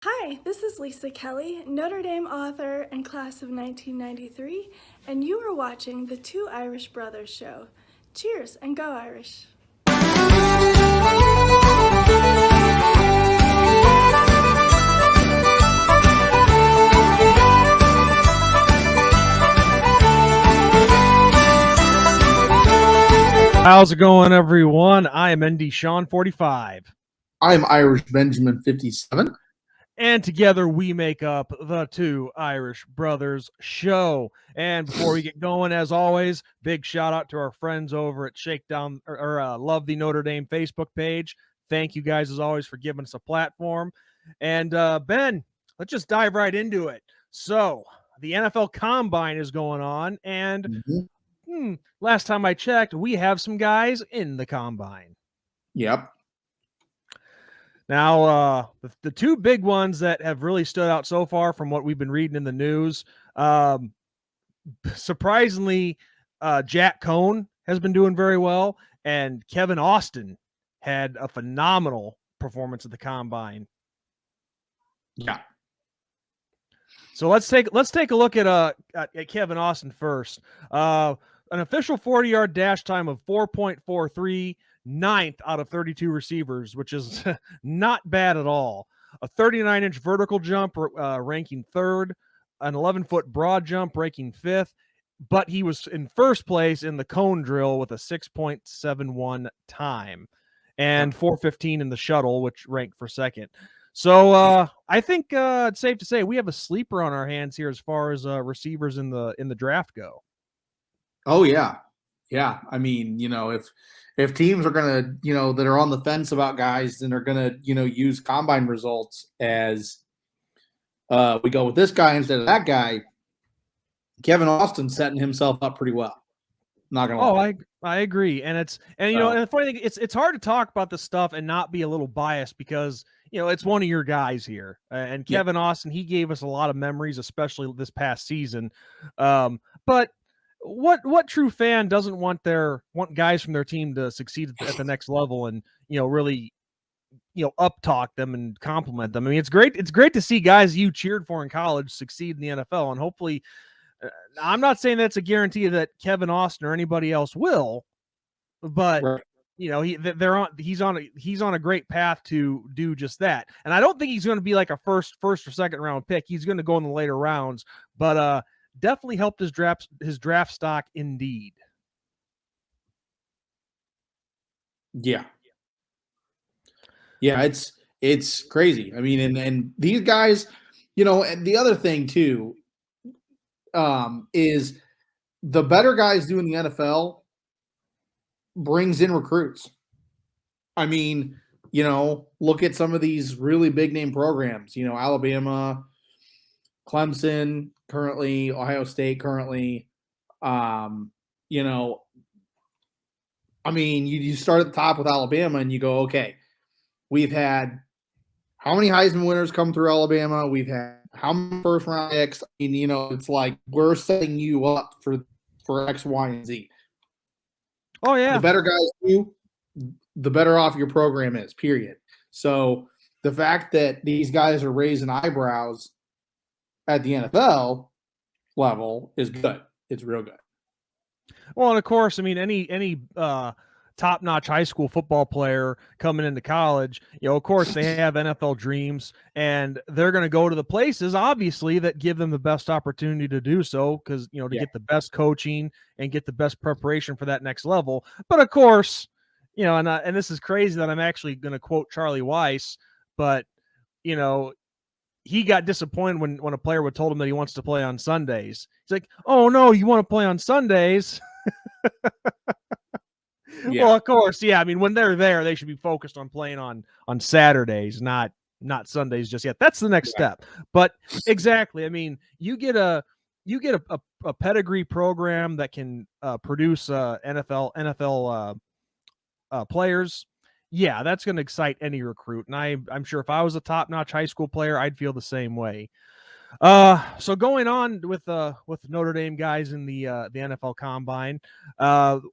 Hi, this is Lisa Kelly, Notre Dame author and class of 1993, and you are watching the Two Irish Brothers show. Cheers and go Irish! How's it going, everyone? I am ND Sean 45. I'm Irish Benjamin 57. And together we make up the Two Irish Brothers show. And before we get going, as always, big shout out to our friends over at Shakedown or Love the Notre Dame Facebook page. Thank you guys, as always, for giving us a platform. And Ben, let's just dive right into it. So the NFL Combine is going on, and last time I checked, we have some guys in the Combine. Yep. Now, the two big ones that have really stood out so far from what we've been reading in the news, surprisingly, Jack Cohen has been doing very well, and Kevin Austin had a phenomenal performance at the Combine. Yeah. So let's take a look at Kevin Austin first. An official 40-yard dash time of 4.43. 9th out of 32 receivers, which is not bad at all. A 39-inch vertical jump ranking 3rd, an 11-foot broad jump ranking 5th, but he was in first place in the cone drill with a 6.71 time and 4:15 in the shuttle, which ranked for 2nd. So I think it's safe to say we have a sleeper on our hands here as far as receivers in the draft go. Oh yeah. Yeah. I mean, if teams are going to, that are on the fence about guys, then they're going to, use combine results as we go with this guy instead of that guy. Kevin Austin setting himself up pretty well. Not going to lie. I agree. And and the funny thing, it's hard to talk about this stuff and not be a little biased because, it's one of your guys here. And Kevin Austin, he gave us a lot of memories, especially this past season. But what true fan doesn't want guys from their team to succeed at the next level and really up talk them and compliment them? I mean, it's great to see guys you cheered for in college succeed in the NFL, and hopefully I'm not saying that's a guarantee that Kevin Austin or anybody else will, but right. He's on a great path to do just that. And I don't think he's going to be like a first or second round pick. He's going to go in the later rounds, but definitely helped his draft stock indeed. Yeah. Yeah, it's crazy. I mean, and these guys, and the other thing too, is the better guys do in the NFL brings in recruits. I mean, look at some of these really big name programs, Alabama, Clemson currently, Ohio State currently. I mean, you start at the top with Alabama and you go, okay, we've had how many Heisman winners come through Alabama? We've had how many first round picks? I mean, it's like we're setting you up for X, Y, and Z. Oh, yeah. The better guys do, the better off your program is, period. So the fact that these guys are raising eyebrows at the NFL level is good. It's real good. Well, and of course, I mean, any top-notch high school football player coming into college, of course they have NFL dreams, and they're going to go to the places, obviously, that give them the best opportunity to do so, because to get the best coaching and get the best preparation for that next level. But of course, and this is crazy that I'm actually going to quote Charlie Weiss, but he got disappointed when a player would told him that he wants to play on Sundays. He's like, "Oh no, you want to play on Sundays?" Yeah. Well, of course, yeah. I mean, when they're there, they should be focused on playing on Saturdays, not Sundays just yet. That's the next step. But exactly, I mean, you get a pedigree program that can produce NFL players. Yeah, that's going to excite any recruit, and I'm sure if I was a top-notch high school player, I'd feel the same way. So going on with Notre Dame guys in the NFL Combine,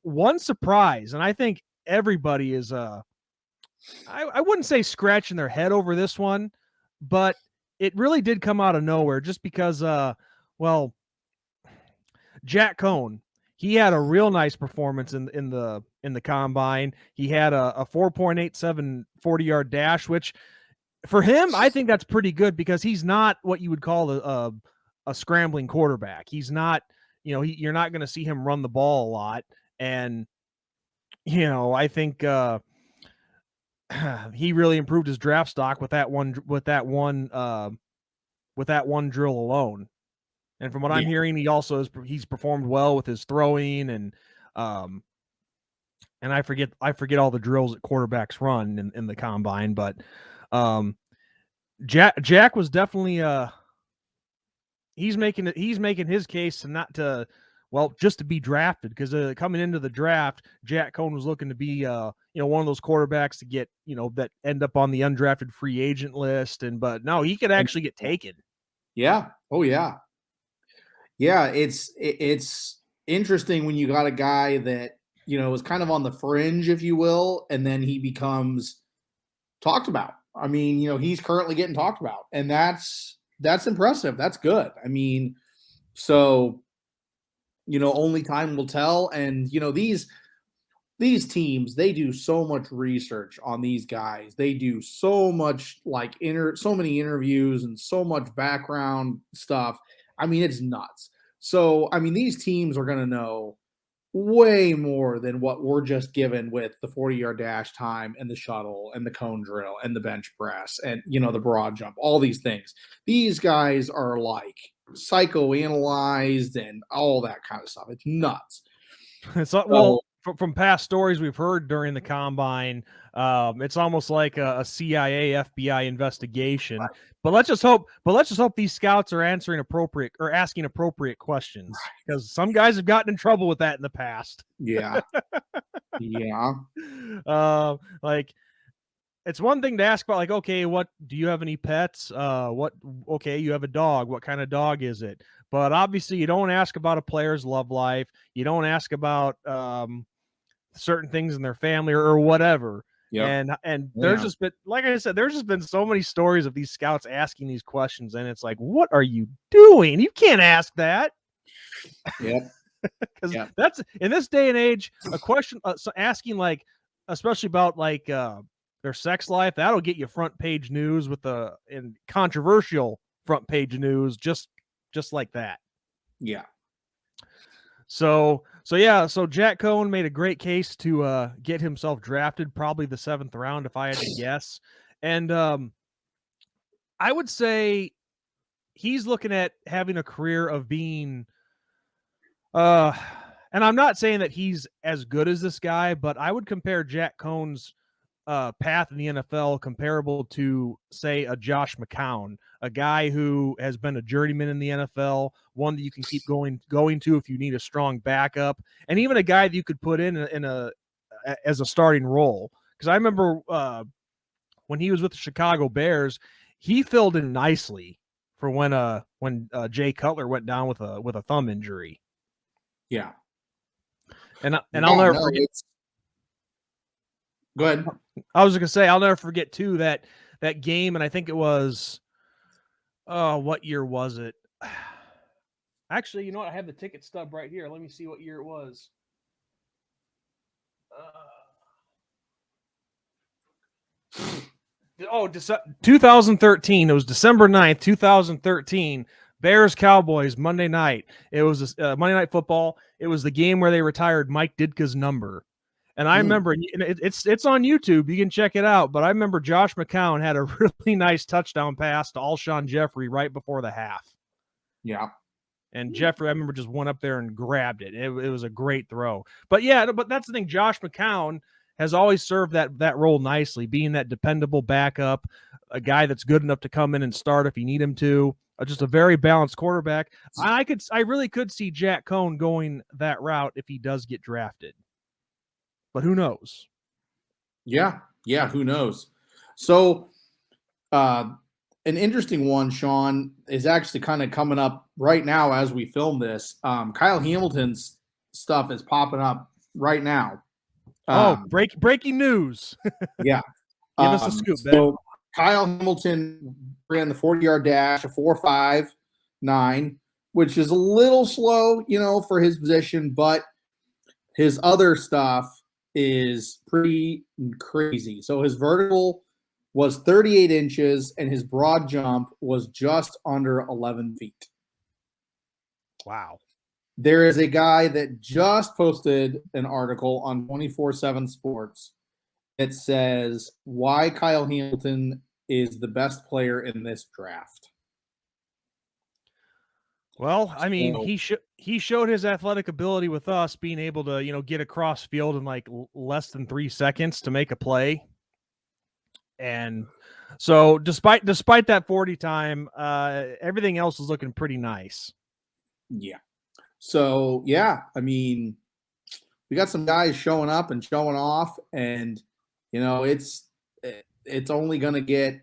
one surprise, and I think everybody is I wouldn't say scratching their head over this one, but it really did come out of nowhere just because, well, Jack Cohen, he had a real nice performance in the combine. He had a 4.87 40-yard dash, which for him, I think that's pretty good because he's not what you would call a scrambling quarterback. He's not, you're not going to see him run the ball a lot. And, I think he really improved his draft stock with that one drill alone. And from what I'm hearing, he's performed well with his throwing and I forget all the drills that quarterbacks run in the combine, but Jack was definitely he's making his case just to be drafted, because coming into the draft, Jack Cohen was looking to be one of those quarterbacks to get that end up on the undrafted free agent list, but no, he could actually get taken. Yeah. Oh yeah. Yeah, it's interesting when you got a guy that is kind of on the fringe, if you will, and then he becomes talked about. I mean, he's currently getting talked about, and that's impressive. That's good. I mean, so only time will tell. And these teams, they do so much research on these guys. They do so much so many interviews and so much background stuff. I mean, it's nuts. So, I mean, these teams are going to know way more than what we're just given with the 40-yard dash time and the shuttle and the cone drill and the bench press and, the broad jump, all these things. These guys are psychoanalyzed and all that kind of stuff. It's nuts. From past stories we've heard during the combine, it's almost like a CIA FBI investigation. Right. But let's just hope these scouts are asking appropriate questions, because some guys have gotten in trouble with that in the past. Yeah. Yeah. It's one thing to ask about, okay, what do you have any pets? You have a dog. What kind of dog is it? But obviously you don't ask about a player's love life. You don't ask about certain things in their family or whatever. Yep. And there's just been, like I said, there's just been so many stories of these scouts asking these questions, and it's like, what are you doing? You can't ask that. Yeah. Because that's, in this day and age, a question asking, especially about their sex life, that'll get you front page news and controversial front page news just like that. Yeah. So Jack Cohen made a great case to get himself drafted, probably the 7th round, if I had to guess. And I would say he's looking at having a career of being, and I'm not saying that he's as good as this guy, but I would compare Jack Cohen's path in the NFL comparable to, say, a Josh McCown, a guy who has been a journeyman in the NFL, one that you can keep going to if you need a strong backup, and even a guy that you could put in as a starting role. Because I remember when he was with the Chicago Bears, he filled in nicely for when Jay Cutler went down with a thumb injury. Yeah, and I'll never forget. Go ahead. I was going to say, I'll never forget too that game, and I think it was, what year was it? Actually, you know what? I have the ticket stub right here. Let me see what year it was. 2013. It was December 9th, 2013. Bears Cowboys Monday night. It was Monday Night Football. It was the game where they retired Mike Ditka's number. And I remember, it's on YouTube. You can check it out. But I remember Josh McCown had a really nice touchdown pass to Alshon Jeffrey right before the half. Yeah. And Jeffrey, I remember, just went up there and grabbed it. It was a great throw. But that's the thing. Josh McCown has always served that role nicely, being that dependable backup, a guy that's good enough to come in and start if you need him to. Just a very balanced quarterback. I really could see Jack Cohen going that route if he does get drafted. But who knows? Yeah, who knows? So, an interesting one, Sean, is actually kind of coming up right now as we film this. Kyle Hamilton's stuff is popping up right now. Breaking news. Yeah. Give us a scoop, Ben. So Kyle Hamilton ran the 40-yard dash, a 4.59, which is a little slow, for his position, but his other stuff is pretty crazy. So his vertical was 38 inches and his broad jump was just under 11 feet. Wow. There is a guy that just posted an article on 24/7 Sports that says why Kyle Hamilton is the best player in this draft. Well, I mean, he showed his athletic ability with us being able to, get across field in like less than 3 seconds to make a play. And so despite that 40 time, everything else is looking pretty nice. Yeah. So, yeah, I mean, we got some guys showing up and showing off, and, it's only going to get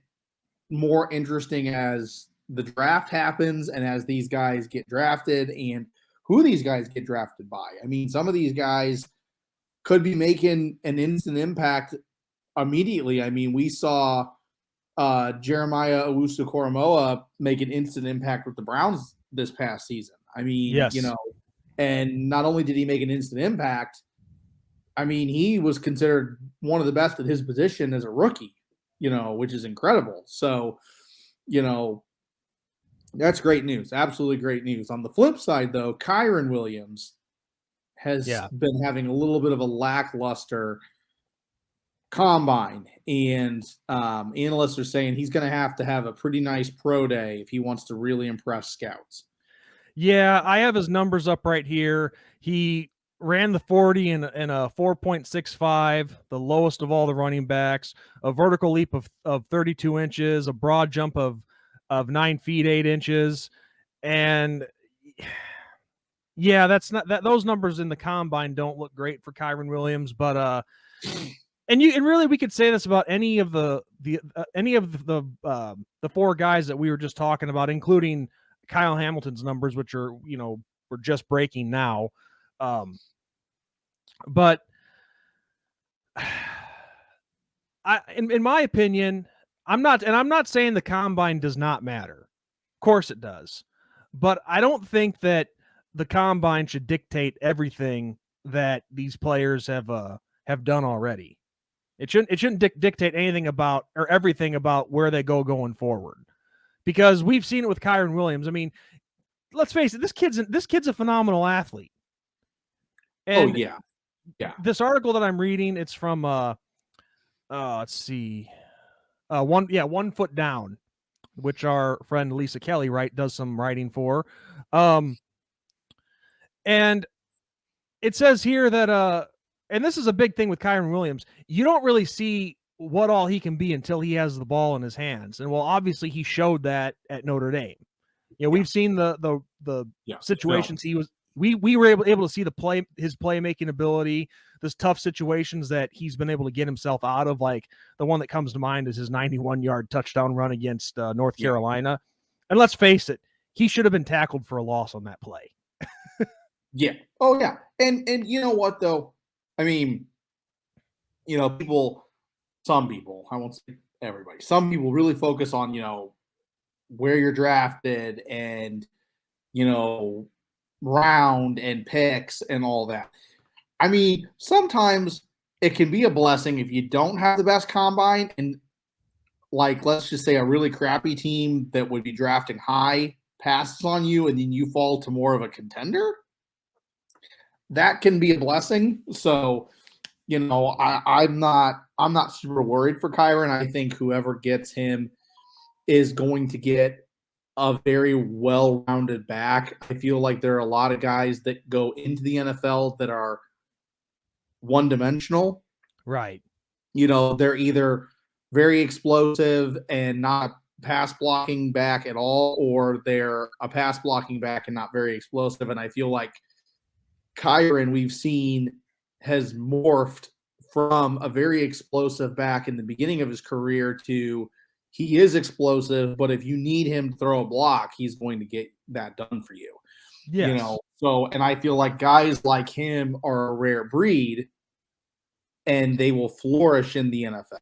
more interesting as the draft happens and as these guys get drafted and who these guys get drafted by. I mean, some of these guys could be making an instant impact immediately. I mean, we saw Jeremiah Owusu-Koramoah make an instant impact with the Browns this past season. I mean, yes. And not only did he make an instant impact, I mean, he was considered one of the best at his position as a rookie, which is incredible. So, that's great news. Absolutely great news. On the flip side, though, Kyron Williams has been having a little bit of a lackluster combine, and analysts are saying he's going to have a pretty nice pro day if he wants to really impress scouts. Yeah, I have his numbers up right here. He ran the 40 in a 4.65, the lowest of all the running backs, a vertical leap of 32 inches, a broad jump of 9 feet 8 inches. And yeah, those numbers in the combine don't look great for Kyron Williams, but and really we could say this about any of the four guys that we were just talking about, including Kyle Hamilton's numbers, which are, we're just breaking now. But in my opinion, I'm not saying the combine does not matter. Of course it does. But I don't think that the combine should dictate everything that these players have done already. It shouldn't dictate anything about or everything about where they go going forward. Because we've seen it with Kyron Williams. I mean, let's face it, this kid's a phenomenal athlete. And yeah. This article that I'm reading, it's from let's see. One Foot Down, which our friend Lisa Kelly does some writing for. And it says here that and this is a big thing with Kyron Williams, you don't really see what all he can be until he has the ball in his hands. And well, obviously he showed that at Notre Dame. We've seen the situations we were able to see his playmaking ability, this tough situations that he's been able to get himself out of. Like the one that comes to mind is his 91-yard touchdown run against North Carolina. And let's face it, he should have been tackled for a loss on that play. Yeah. Oh yeah. And you know what though? I mean, some people, I won't say everybody, some people really focus on, where you're drafted and, round and picks and all that. I mean, sometimes it can be a blessing if you don't have the best combine and, like, let's just say a really crappy team that would be drafting high passes on you and then you fall to more of a contender. That can be a blessing. So, I'm not super worried for Kyron. I think whoever gets him is going to get a very well-rounded back. I feel like there are a lot of guys that go into the NFL that are one-dimensional. Right. They're either very explosive and not pass blocking back at all, or they're a pass blocking back and not very explosive. And I feel like Kyron, we've seen, has morphed from a very explosive back in the beginning of his career to he is explosive, but if you need him to throw a block, he's going to get that done for you. Yes. So, and I feel like guys like him are a rare breed and they will flourish in the NFL.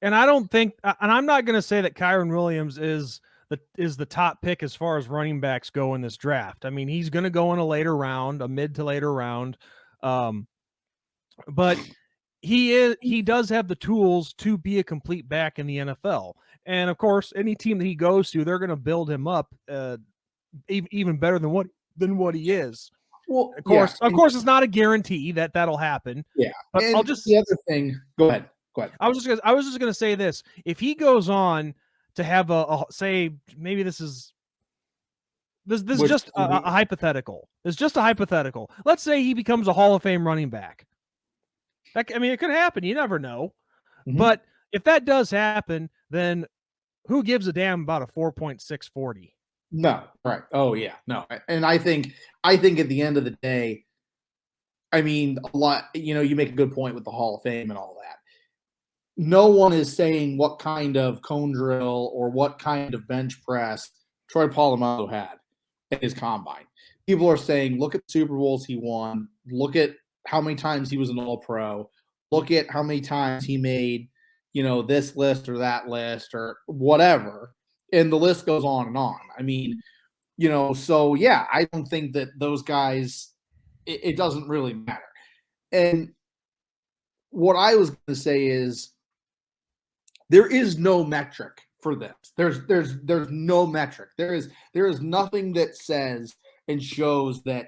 And I don't think, and I'm not going to say that Kyron Williams is the top pick as far as running backs go in this draft. I mean, he's going to go in a later round, a mid to later round. But he does have the tools to be a complete back in the NFL. And of course, any team that he goes to, they're going to build him up even better than what he is. Well, of course, it's not a guarantee that that'll happen. Yeah, but and I'll just the other thing. Go ahead. I was just gonna say this: if he goes on to have a say, maybe this is just a hypothetical. It's just a hypothetical. Let's say he becomes a Hall of Fame running back. It could happen. You never know. Mm-hmm. But if that does happen, then who gives a damn about a 4.640? No, right. Oh yeah, no. And I think at the end of the day, I mean, a lot. You make a good point with the Hall of Fame and all that. No one is saying what kind of cone drill or what kind of bench press Troy Polamalu had at his combine. People are saying, look at the Super Bowls he won. Look at how many times he was an All-Pro. Look at how many times he made, this list or that list or whatever. And the list goes on and on. I mean, so yeah, I don't think that those guys, it doesn't really matter. And what I was going to say is there is no metric for this. There's no metric. There is nothing that says and shows that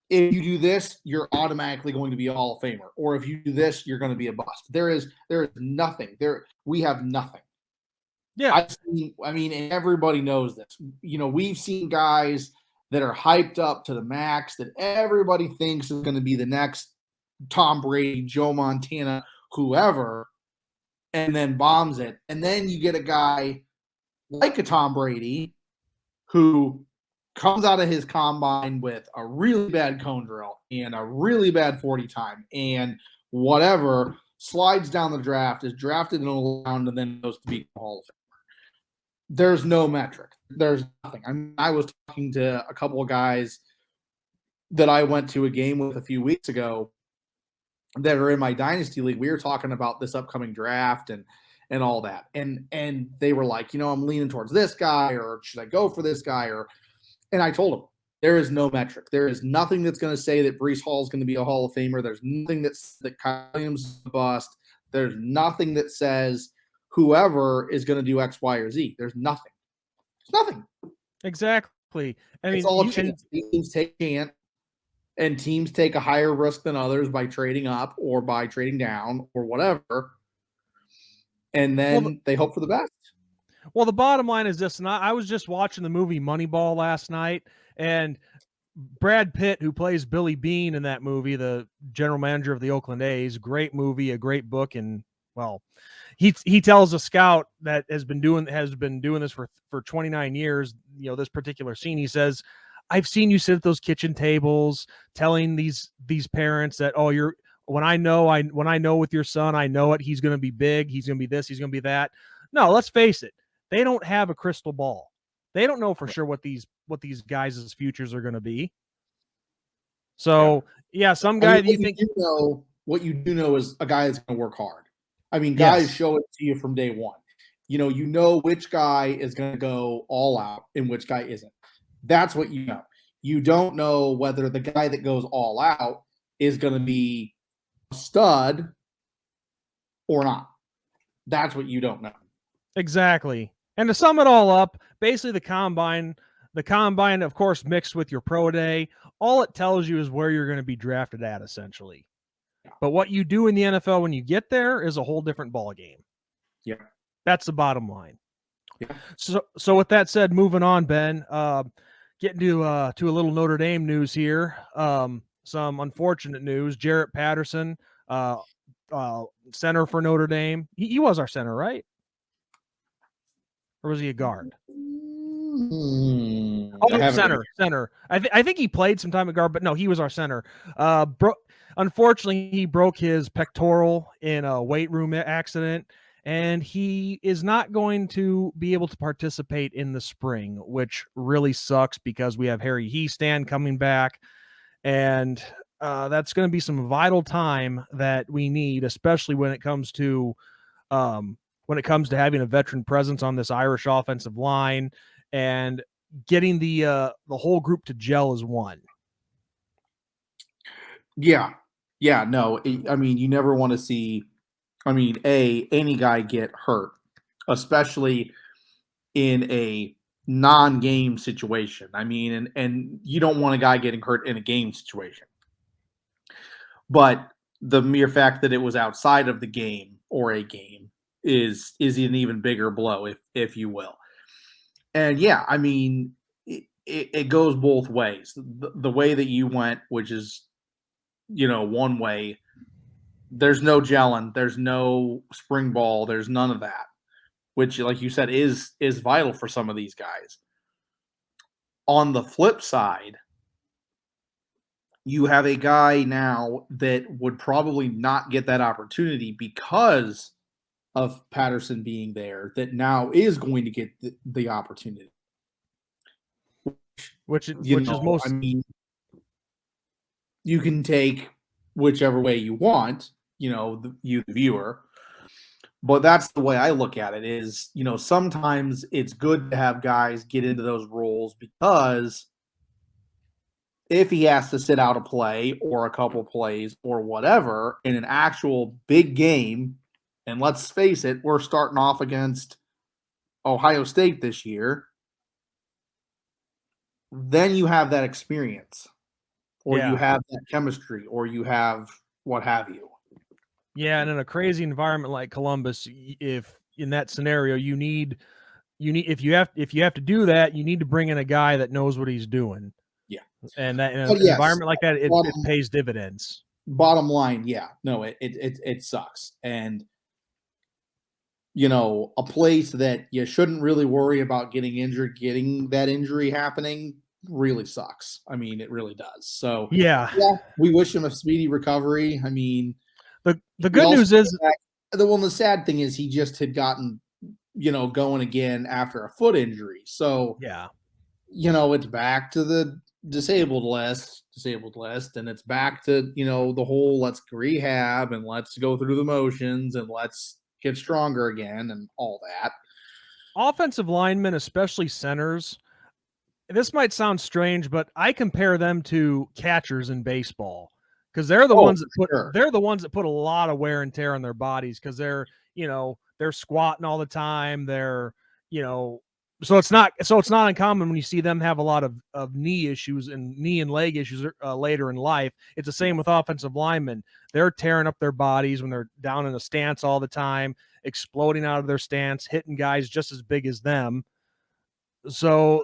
if you do this, you're automatically going to be a Hall of Famer, or if you do this, you're going to be a bust. There is nothing. We have nothing. Yeah. And everybody knows this. We've seen guys that are hyped up to the max that everybody thinks is going to be the next Tom Brady, Joe Montana, whoever, and then bombs it. And then you get a guy like a Tom Brady who comes out of his combine with a really bad cone drill and a really bad 40 time and whatever, slides down the draft, is drafted in a round, and then goes to be the Hall of Famer. There's no metric. There's nothing. I was talking to a couple of guys that I went to a game with a few weeks ago that are in my dynasty league. We were talking about this upcoming draft and all that. And they were like, I'm leaning towards this guy, or should I go for this guy? And I told them there is no metric. There is nothing that's going to say that Breece Hall is going to be a Hall of Famer. There's nothing that Kyron Williams is a bust. There's nothing that says whoever is going to do X, Y, or Z. There's nothing. There's nothing. Exactly. It's all chance. Teams take a chance, and teams take a higher risk than others by trading up or by trading down or whatever. And then they hope for the best. Well, the bottom line is this, and I was just watching the movie Moneyball last night, and Brad Pitt, who plays Billy Beane in that movie, the general manager of the Oakland A's, great movie, a great book, and well, he tells a scout that has been doing this for 29 years, this particular scene. He says, I've seen you sit at those kitchen tables telling these parents that, when I know with your son, I know it, he's going to be big, he's going to be this, he's going to be that. No, let's face it. They don't have a crystal ball. They don't know for sure what these guys' futures are going to be. So some guy that you think what you do know is a guy that's going to work hard. I mean, guys show it to you from day one. You know which guy is going to go all out and which guy isn't. That's what you know. You don't know whether the guy that goes all out is going to be a stud or not. That's what you don't know. Exactly. And to sum it all up, basically the combine, of course, mixed with your pro day, all it tells you is where you're going to be drafted at, essentially. Yeah. But what you do in the NFL when you get there is a whole different ball game. Yeah. That's the bottom line. Yeah. So with that said, moving on, Ben, getting to a little Notre Dame news here. Some unfortunate news. Jarrett Patterson, center for Notre Dame. He was our center, right? Or was he a guard? Center. I think he played some time at guard, but no, he was our center. Unfortunately, he broke his pectoral in a weight room accident, and he is not going to be able to participate in the spring, which really sucks because we have Harry Heastan coming back, and that's going to be some vital time that we need, especially when it comes to when it comes to having a veteran presence on this Irish offensive line and getting the whole group to gel as one. Yeah. Yeah. No, I mean, you never want to see, any guy get hurt, especially in a non-game situation. I mean, and you don't want a guy getting hurt in a game situation. But the mere fact that it was outside of the game or a game is an even bigger blow, if you will. And yeah, I mean, it goes both ways. The way that you went, which is, one way, there's no gelling, there's no spring ball, there's none of that, which, like you said, is vital for some of these guys. On the flip side, you have a guy now that would probably not get that opportunity because of Patterson being there, that now is going to get the opportunity. Which is most. I mean, you can take whichever way you want, the viewer. But that's the way I look at it is, sometimes it's good to have guys get into those roles because if he has to sit out a play or a couple plays or whatever in an actual big game, and let's face it, we're starting off against Ohio State this year, then you have that experience or you have that chemistry or you have what have you. Yeah, and in a crazy environment like Columbus, if in that scenario you need if you have to do that, you need to bring in a guy that knows what he's doing. Yeah, and that in an environment like that, it pays dividends. Bottom line, yeah, no, it sucks, and a place that you shouldn't really worry about getting injured, getting that injury happening really sucks. I mean, it really does. So yeah, we wish him a speedy recovery. I mean, the good news is the sad thing is he just had gotten, going again after a foot injury. So yeah, it's back to the disabled list, and it's back to, the whole let's rehab and let's go through the motions and let's get stronger again and all that. Offensive linemen, especially centers, this might sound strange, but I compare them to catchers in baseball because they're the ones that put a lot of wear and tear on their bodies because they're squatting all the time. They're, so it's not uncommon when you see them have a lot of knee issues and knee and leg issues later in life. It's the same with offensive linemen. They're tearing up their bodies when they're down in a stance all the time, exploding out of their stance, hitting guys just as big as them. So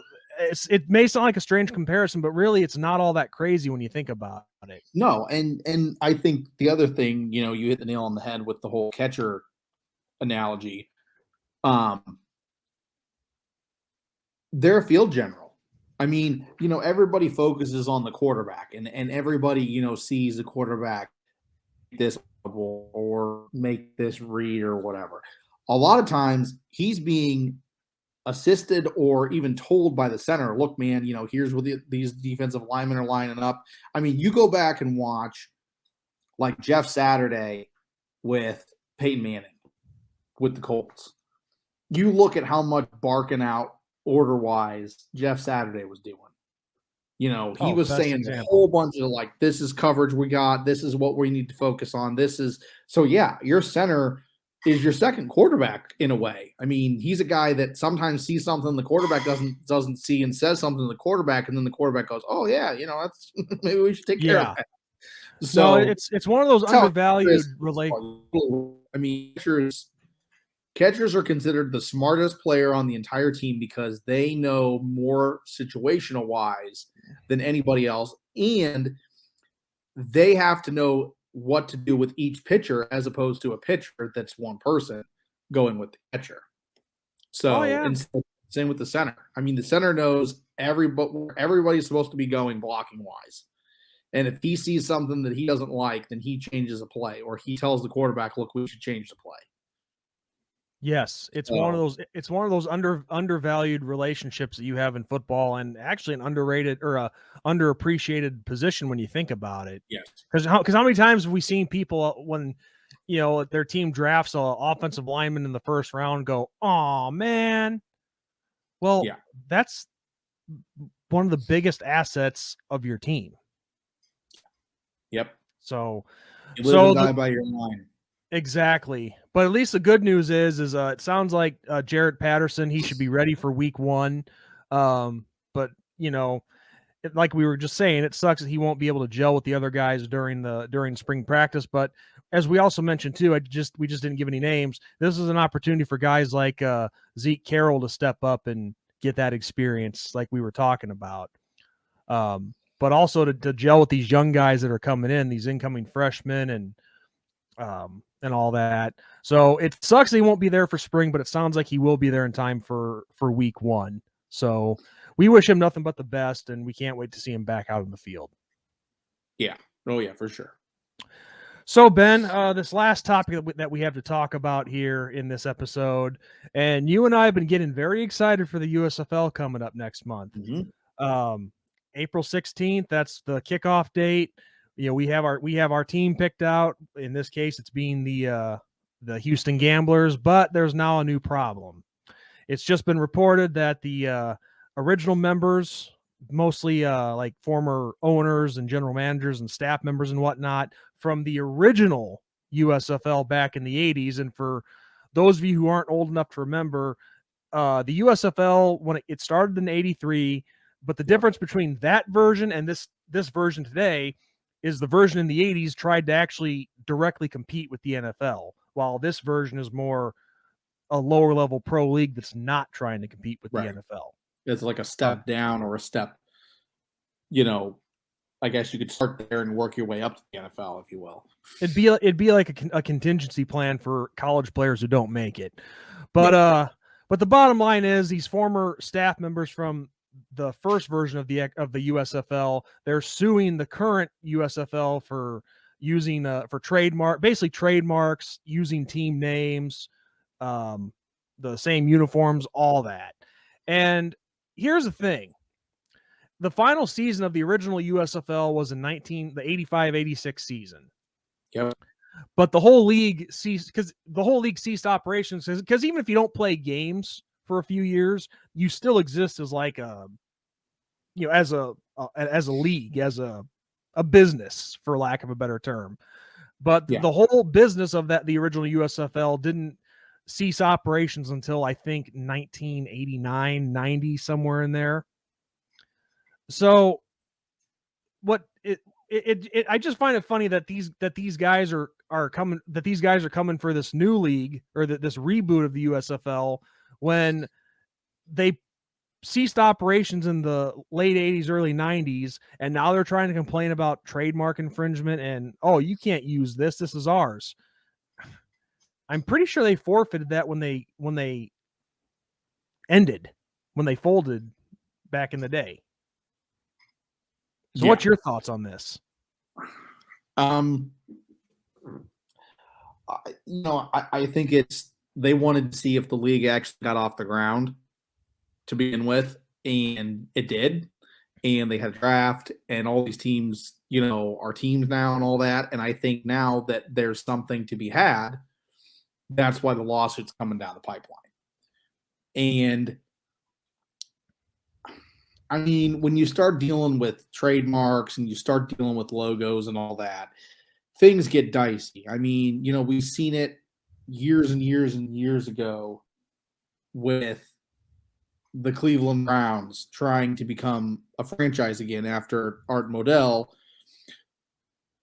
it may sound like a strange comparison, but really it's not all that crazy when you think about it. No, and I think the other thing, you hit the nail on the head with the whole catcher analogy. They're a field general. I mean, everybody focuses on the quarterback and everybody, sees the quarterback this or make this read or whatever. A lot of times he's being assisted or even told by the center, look, man, here's what these defensive linemen are lining up. I mean, you go back and watch like Jeff Saturday with Peyton Manning with the Colts. You look at how much barking out order-wise Jeff Saturday was doing. He was saying a whole bunch of like, this is coverage we got. This is what we need to focus on. So yeah, your center is your second quarterback in a way. I mean, he's a guy that sometimes sees something the quarterback doesn't see and says something to the quarterback, and then the quarterback goes, oh yeah, that's maybe we should take care of that. So it's one of those undervalued relations. I mean, catchers are considered the smartest player on the entire team because they know more situational wise than anybody else. And they have to know what to do with each pitcher as opposed to a pitcher that's one person going with the catcher. So and same with the center. I mean, the center knows everybody's supposed to be going blocking wise. And if he sees something that he doesn't like, then he changes a play or he tells the quarterback, look, we should change the play. Yes, it's one of those undervalued relationships that you have in football, and actually an underrated or a underappreciated position when you think about it. Yes, because how many times have we seen people when their team drafts an offensive lineman in the first round, go, oh man. Well, that's one of the biggest assets of your team. Yep. So you live and die by your line. Exactly. But at least the good news is it sounds like Jarrett Patterson, he should be ready for week 1. But like we were just saying, it sucks that he won't be able to gel with the other guys during spring practice. But as we also mentioned too, we just didn't give any names. This is an opportunity for guys like Zeke Carroll to step up and get that experience, like we were talking about. But also to gel with these young guys that are coming in, these incoming freshmen and all that. So it sucks that he won't be there for spring, but it sounds like he will be there in time for week 1. So we wish him nothing but the best, and we can't wait to see him back out in the field. Yeah. Oh, yeah, for sure. So, Ben, this last topic that we have to talk about here in this episode, and you and I have been getting very excited for the USFL coming up next month. Mm-hmm. April 16th, that's the kickoff date. We have our team picked out. In this case, it's being the Houston Gamblers, but there's now a new problem. It's just been reported that the original members, mostly like former owners and general managers and staff members and whatnot from the original USFL back in the 80s. And for those of you who aren't old enough to remember, the USFL, when it started in 83, but the difference between that version and this version today is the version in the 80s tried to actually directly compete with the NFL, while this version is more a lower level pro league that's not trying to compete with the NFL. It's like a step down or a step, I guess you could start there and work your way up to the NFL, if you will. It'd be like a contingency plan for college players who don't make it. But but the bottom line is these former staff members from the first version of the USFL, they're suing the current USFL for using for trademarks, using team names, the same uniforms, all that. And here's the thing. The final season of the original USFL was in the 85-86 season. Yep. But the whole league ceased operations because even if you don't play games for a few years, you still exist as like as a league, as a business, for lack of a better term. But the whole business of the original USFL didn't cease operations until I think 1989, 90, somewhere in there. So I just find it funny that these guys are coming for this new league, or this reboot of the USFL, when they ceased operations in the late 80s, early 90s, and now they're trying to complain about trademark infringement and, oh, you can't use this is ours. I'm pretty sure they forfeited that when they folded back in the day. So what's your thoughts on this? I think they wanted to see if the league actually got off the ground to begin with, and it did. And they had a draft, and all these teams, are teams now and all that. And I think now that there's something to be had, that's why the lawsuit's coming down the pipeline. And I mean, when you start dealing with trademarks and you start dealing with logos and all that, things get dicey. I mean, we've seen it years and years and years ago with the Cleveland Browns trying to become a franchise again after Art Modell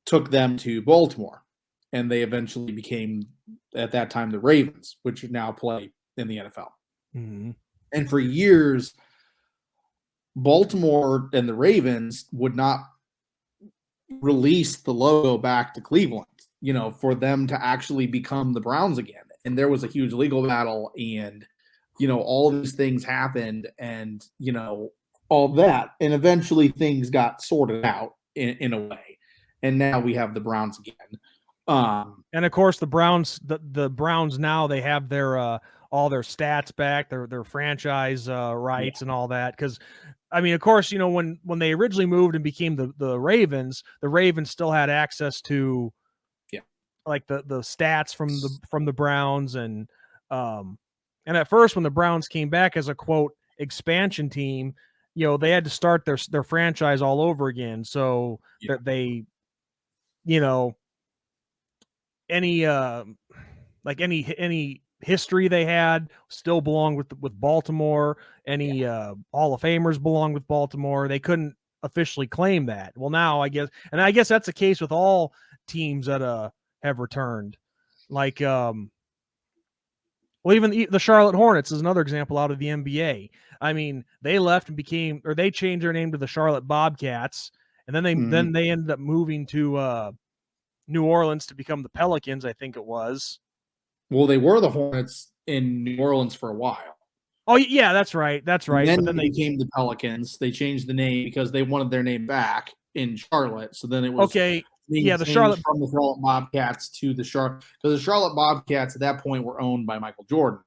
took them to Baltimore. And they eventually became, at that time, the Ravens, which now play in the NFL. Mm-hmm. And for years, Baltimore and the Ravens would not release the logo back to Cleveland, for them to actually become the Browns again. And there was a huge legal battle, and, all these things happened, and, all that. And eventually things got sorted out in a way. And now we have the Browns again. And of course the Browns now, they have their all their stats back, their franchise rights and all that. Because I mean, of course, when they originally moved and became the Ravens still had access to like the stats from the Browns, and at first when the Browns came back as a quote expansion team, they had to start their franchise all over again. So that they, any history they had still belonged with Baltimore. Any Hall of Famers belonged with Baltimore. They couldn't officially claim that. Well, now I guess that's the case with all teams that have returned. Like even the Charlotte Hornets is another example out of the NBA. I mean, they left and they changed their name to the Charlotte Bobcats, and then they ended up moving to New Orleans to become the Pelicans, I think it was. Well, they were the Hornets in New Orleans for a while. Oh, yeah, that's right. That's right. And then they became the Pelicans. They changed the name because they wanted their name back in Charlotte. So then it was okay. Yeah, the Charlotte Bobcats to the Charlotte, because the Charlotte Bobcats at that point were owned by Michael Jordan.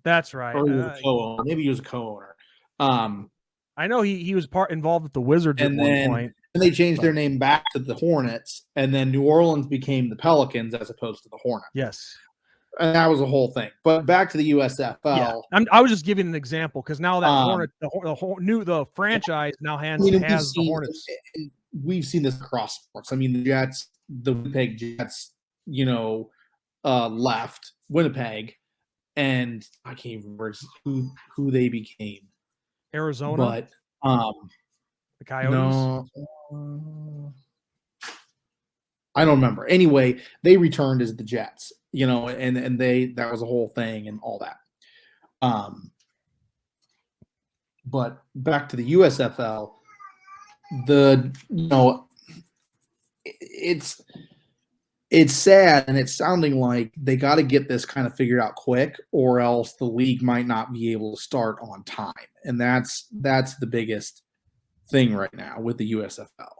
That's right. Or he was a co-owner. Maybe he was a co-owner. I know he was involved with the Wizards at one point. And they changed their name back to the Hornets, and then New Orleans became the Pelicans as opposed to the Hornets. Yes. And that was a whole thing. But back to the USFL. Yeah. I was just giving an example because now that Hornet, the franchise now has the Hornets. We've seen this across sports. I mean, the Jets, the Winnipeg Jets, left Winnipeg, and I can't even remember who they became. Arizona, but the Coyotes. No, I don't remember. Anyway, they returned as the Jets, and that was a whole thing and all that. But back to the USFL, it's sad, and it's sounding like they got to get this kind of figured out quick, or else the league might not be able to start on time. And that's the biggest thing right now with the USFL.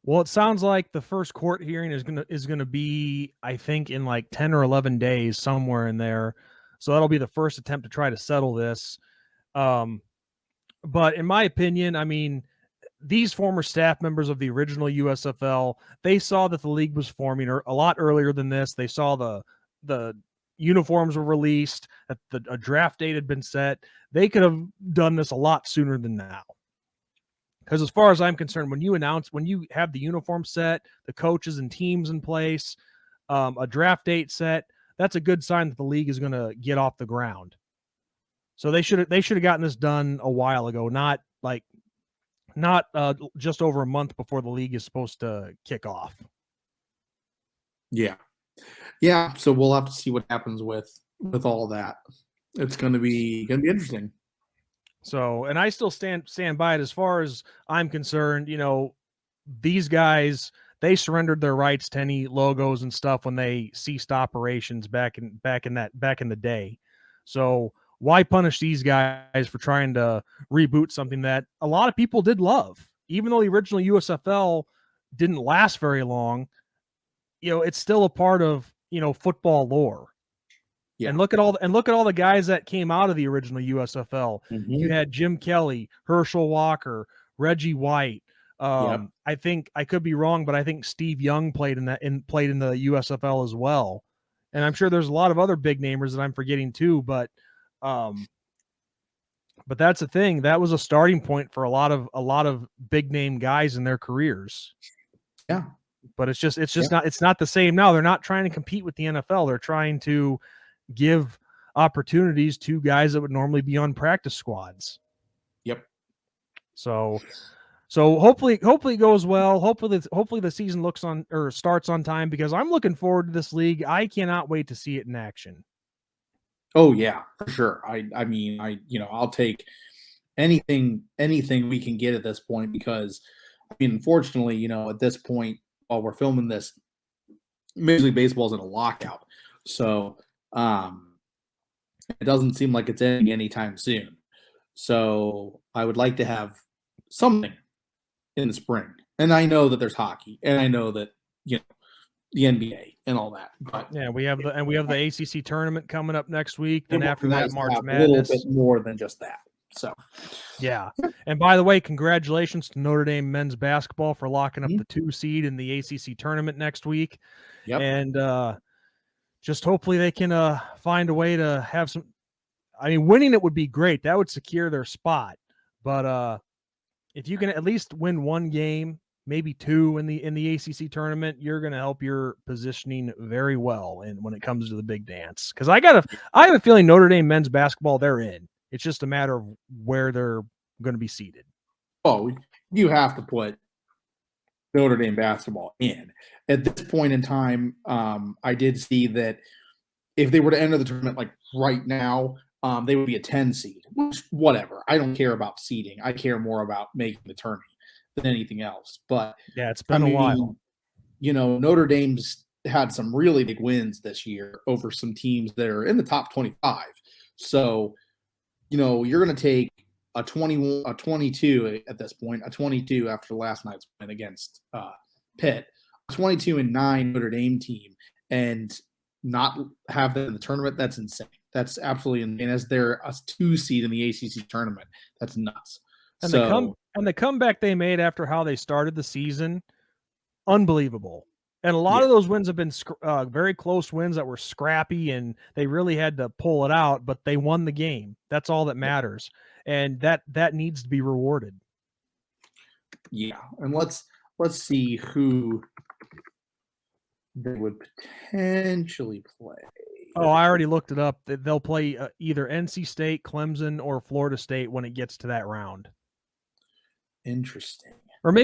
Well, it sounds like the first court hearing is gonna be, I think, in like 10 or 11 days, somewhere in there. So that'll be the first attempt to try to settle this. But in my opinion, I mean, these former staff members of the original USFL, they saw that the league was forming a lot earlier than this. They saw the uniforms were released, that a draft date had been set. They could have done this a lot sooner than now. Because as far as I'm concerned, when you have the uniform set, the coaches and teams in place, a draft date set, that's a good sign that the league is going to get off the ground. So they should have gotten this done a while ago, not just over a month before the league is supposed to kick off. Yeah. So we'll have to see what happens with all that. It's going to be interesting. So, and I still stand by it. As far as I'm concerned, these guys, they surrendered their rights to any logos and stuff when they ceased operations back in the day. So why punish these guys for trying to reboot something that a lot of people did love? Even though the original USFL didn't last very long, it's still a part of, football lore. Yeah. And look at all the guys that came out of the original USFL. Mm-hmm. You had Jim Kelly, Herschel Walker, Reggie White. I think, I could be wrong, but I think Steve Young played in the USFL as well. And I'm sure there's a lot of other big namers that I'm forgetting too, but that's the thing. That was a starting point for a lot of big name guys in their careers. Yeah. But it's just not the same now. They're not trying to compete with the NFL. They're trying to give opportunities to guys that would normally be on practice squads. Yep. So hopefully it goes well. Hopefully the season starts on time, because I'm looking forward to this league. I cannot wait to see it in action. Oh yeah, for sure. I mean, I'll take anything we can get at this point, because I mean, unfortunately, at this point while we're filming this, Major League Baseball is in a lockout. So it doesn't seem like it's ending anytime soon. So I would like to have something in the spring. And I know that there's hockey, and I know that, the NBA and all that. But yeah, we have the ACC tournament coming up next week. Then after that, March Madness. A little bit more than just that. So, yeah. And by the way, congratulations to Notre Dame men's basketball for locking up Mhm. the 2 seed in the ACC tournament next week. Yep. And just hopefully they can find a way to have some. I mean, winning it would be great. That would secure their spot. But if you can at least win one game, maybe 2 in the ACC tournament, you're going to help your positioning very well. And when it comes to the big dance, because I have a feeling Notre Dame men's basketball, they're in. It's just a matter of where they're going to be seated. Oh, you have to put Notre Dame basketball in. At this point in time, I did see that if they were to enter the tournament like right now, they would be a 10 seed. Which, whatever. I don't care about seeding. I care more about making the tournament than anything else. But Yeah, it's been a while. You know, Notre Dame's had some really big wins this year over some teams that are in the top 25. So, you know, you're going to take a 22 at this point, a 22 after last night's win against Pitt, a 22-9 Notre Dame team, and not have them in the tournament. That's insane. That's absolutely insane. As they're a 2 seed in the ACC tournament, that's nuts. And the comeback they made after how they started the season, unbelievable. And a lot of those wins have been very close wins that were scrappy, and they really had to pull it out, but they won the game. That's all that matters. And that needs to be rewarded. Yeah. And let's see who they would potentially play. Oh, I already looked it up. They'll play either NC State, Clemson, or Florida State when it gets to that round. Interesting. Or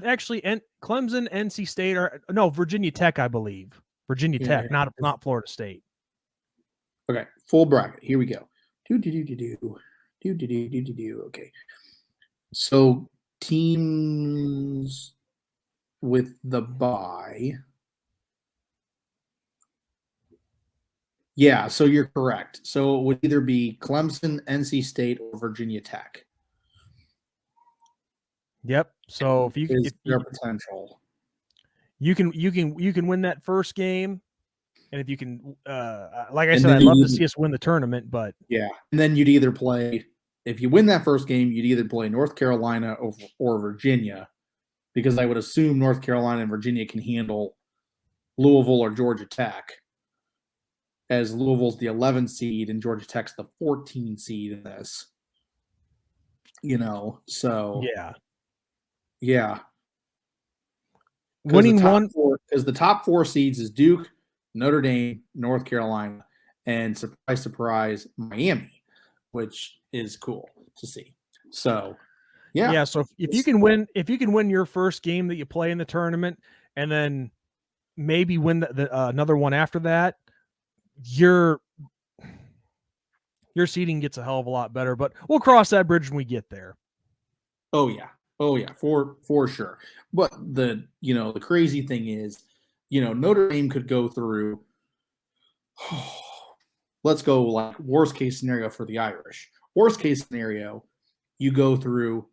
actually, Clemson, NC State, Virginia Tech, I believe. Virginia Tech, not Florida State. Okay, full bracket. Here we go. Okay. So teams with the bye. Yeah, so you're correct. So it would either be Clemson, NC State, or Virginia Tech. Yep. So if their potential, you can win that first game, and if you can, like I said, I'd love to see us win the tournament. But yeah, and then you'd either play. If you win that first game, you'd either play North Carolina or Virginia, because I would assume North Carolina and Virginia can handle Louisville or Georgia Tech, as Louisville's the 11 seed and Georgia Tech's the 14 seed in this. You know, so yeah. Winning one, because the top 4 seeds is Duke, Notre Dame, North Carolina, and surprise, Miami, which is cool to see. So, yeah. So if you can win your first game that you play in the tournament, and then maybe win another one after that, your seeding gets a hell of a lot better. But we'll cross that bridge when we get there. Oh yeah, for sure. But the crazy thing is, Notre Dame could go through. Let's go like worst case scenario for the Irish. Worst case scenario, you go through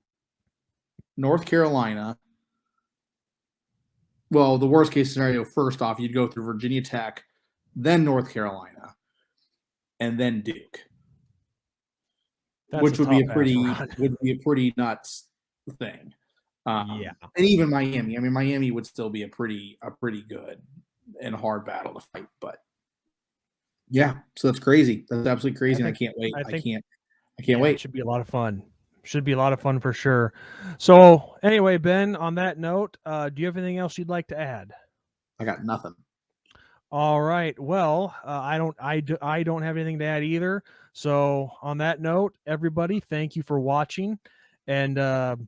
North Carolina. Well, the worst case scenario, first off, you'd go through Virginia Tech, then North Carolina, and then Duke. Which would be a pretty nuts thing. And even Miami. I mean, Miami would still be a pretty good and hard battle to fight. But yeah, so that's crazy. That's absolutely crazy, and I can't wait. I can't wait. It should be a lot of fun. Should be a lot of fun for sure. So anyway, Ben, on that note, do you have anything else you'd like to add? I got nothing. All right. Well, I don't have anything to add either. So on that note, everybody, thank you for watching. And that's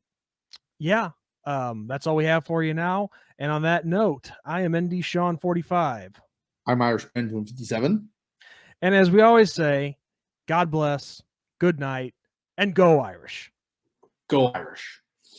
all we have for you now. And on that note, I am ND Sean 45. I'm Irish Benjamin 57. And as we always say, God bless, good night, and go Irish. Go Irish.